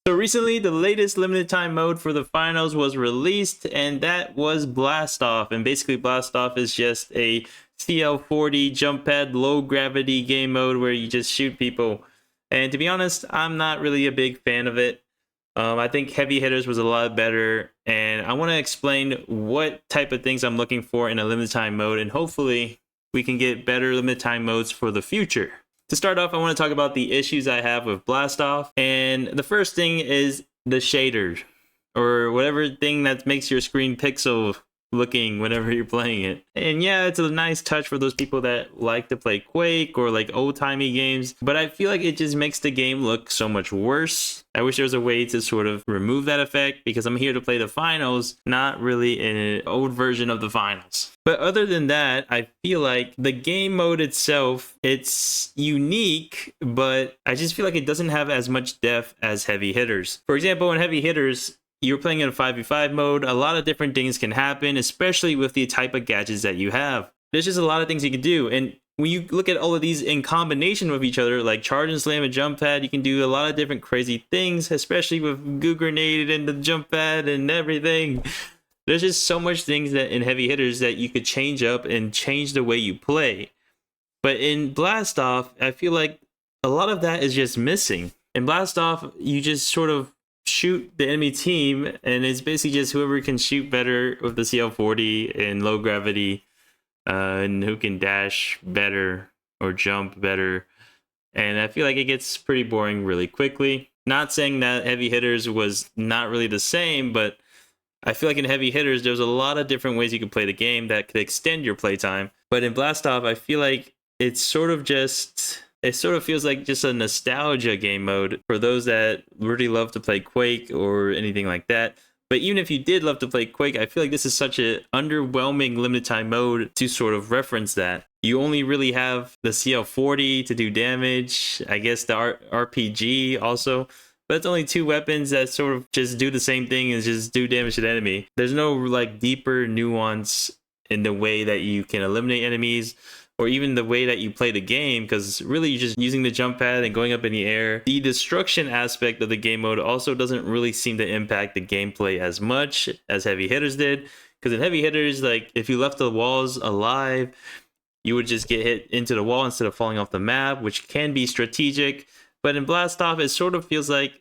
So recently, the latest limited time mode for the finals was released, and that was Blast Off. And basically, Blast Off is just a CL40 jump pad low gravity game mode where you just shoot people. And to be honest, I'm not really a big fan of it. I think Heavy Hitters was a lot better, and I want to explain what type of things I'm looking for in a limited time mode, and hopefully we can get better limited time modes for the future. To start off, I want to talk about the issues I have with Blast Off, and the first thing is the shaders, or whatever thing that makes your screen pixel looking whenever you're playing it. And yeah, it's a nice touch for those people that like to play Quake or like old-timey games, but I feel like it just makes the game look so much worse. I wish there was a way to sort of remove that effect, because I'm here to play the finals, not really an old version of the finals. But other than that, I feel like the game mode itself, it's unique, but I just feel like it doesn't have as much depth as Heavy Hitters. For example, in Heavy Hitters, you're playing in a 5v5 mode, a lot of different things can happen, especially with the type of gadgets that you have. There's just a lot of things you can do, and when you look at all of these in combination with each other, like charge and slam and jump pad, you can do a lot of different crazy things, especially with goo grenade and the jump pad and everything. There's just so much things that in Heavy Hitters that you could change up and change the way you play. But in Blast Off, I feel like a lot of that is just missing. In Blast Off, you just sort of shoot the enemy team, and it's basically just whoever can shoot better with the CL40 and low gravity, and who can dash better or jump better. And I feel like it gets pretty boring really quickly. Not saying that Heavy Hitters was not really the same, but I feel like in Heavy Hitters, there's a lot of different ways you can play the game that could extend your playtime. But in Blast Off, I feel like it sort of feels like just a nostalgia game mode for those that really love to play Quake or anything like that. But even if you did love to play Quake, I feel like this is such an underwhelming limited time mode to sort of reference that. You only really have the CL40 to do damage, I guess the RPG also, but it's only two weapons that sort of just do the same thing and just do damage to the enemy. There's no like deeper nuance in the way that you can eliminate enemies, or even the way that you play the game, because really you're just using the jump pad and going up in the air. The destruction aspect of the game mode also doesn't really seem to impact the gameplay as much as Heavy Hitters did, because in Heavy Hitters, like if you left the walls alive, you would just get hit into the wall instead of falling off the map, which can be strategic. But in Blast Off, it sort of feels like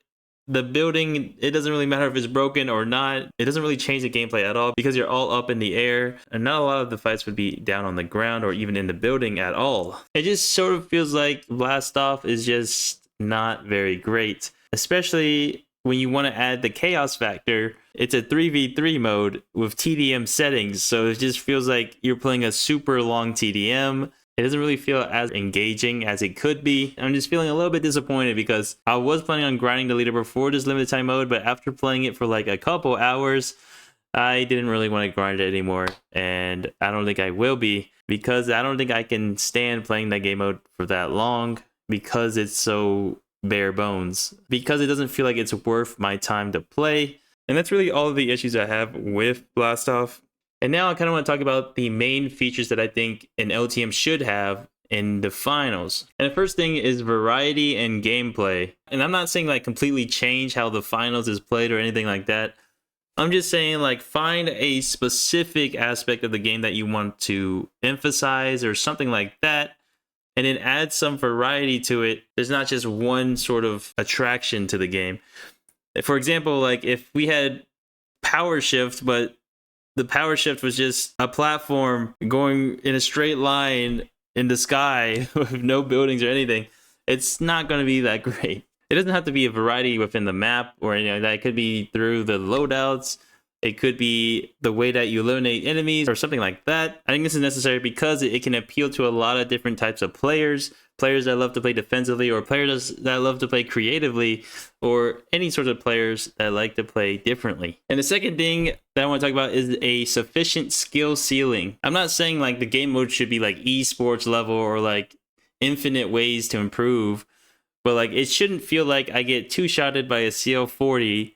the building, it doesn't really matter if it's broken or not. It doesn't really change the gameplay at all, because you're all up in the air, and not a lot of the fights would be down on the ground or even in the building at all. It just sort of feels like Blast Off is just not very great, especially when you want to add the chaos factor. It's a 3v3 mode with TDM settings, so it just feels like you're playing a super long TDM. It doesn't really feel as engaging as it could be. I'm just feeling a little bit disappointed, because I was planning on grinding the leaderboard for this limited time mode, but after playing it for like a couple hours, I didn't really want to grind it anymore, and I don't think I will be, because I don't think I can stand playing that game mode for that long, because it's so bare bones, because it doesn't feel like it's worth my time to play. And that's really all of the issues I have with Blast Off. And now I kind of want to talk about the main features that I think an LTM should have in the finals. And the first thing is variety and gameplay. And I'm not saying like completely change how the finals is played or anything like that. I'm just saying like find a specific aspect of the game that you want to emphasize or something like that, and then add some variety to it. There's not just one sort of attraction to the game. For example, like if we had power shift, but the power shift was just a platform going in a straight line in the sky with no buildings or anything, it's not going to be that great. It doesn't have to be a variety within the map or anything like that. It could be through the loadouts. It could be the way that you eliminate enemies or something like that. I think this is necessary because it can appeal to a lot of different types of players. Players that love to play defensively, or players that love to play creatively, or any sort of players that like to play differently. And the second thing that I want to talk about is a sufficient skill ceiling. I'm not saying like the game mode should be like esports level or like infinite ways to improve, but like it shouldn't feel like I get two-shotted by a CL40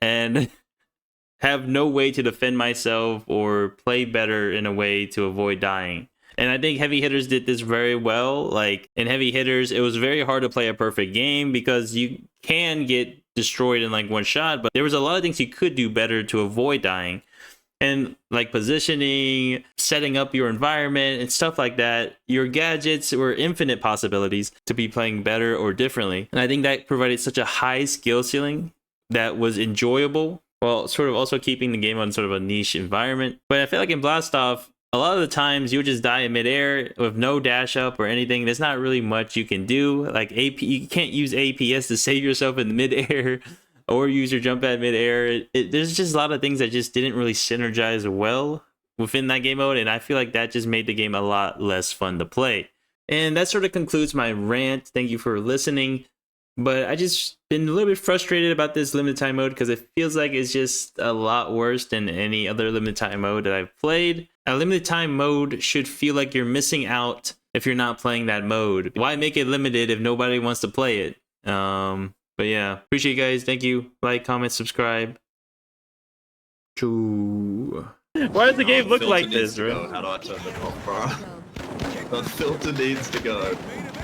and have no way to defend myself or play better in a way to avoid dying. And I think Heavy Hitters did this very well. Like in Heavy Hitters, it was very hard to play a perfect game because you can get destroyed in like one shot, but there was a lot of things you could do better to avoid dying. And like positioning, setting up your environment and stuff like that, your gadgets were infinite possibilities to be playing better or differently. And I think that provided such a high skill ceiling that was enjoyable, while sort of also keeping the game on sort of a niche environment. But I feel like in Blast Off, a lot of the times you would just die in midair with no dash up or anything. There's not really much you can do. Like AP, you can't use APS to save yourself in the midair or use your jump pad midair. There's just a lot of things that just didn't really synergize well within that game mode, and I feel like that just made the game a lot less fun to play. And that sort of concludes my rant. Thank you for listening. But I just been a little bit frustrated about this limited time mode because it feels like it's just a lot worse than any other limited time mode that I've played. A limited time mode should feel like you're missing out if you're not playing that mode. Why make it limited if nobody wants to play it? But yeah, appreciate you guys. Thank you. Like, comment, subscribe. Choo. Why does the game look like this, bro? How do I turn it off, bro? The filter needs to go.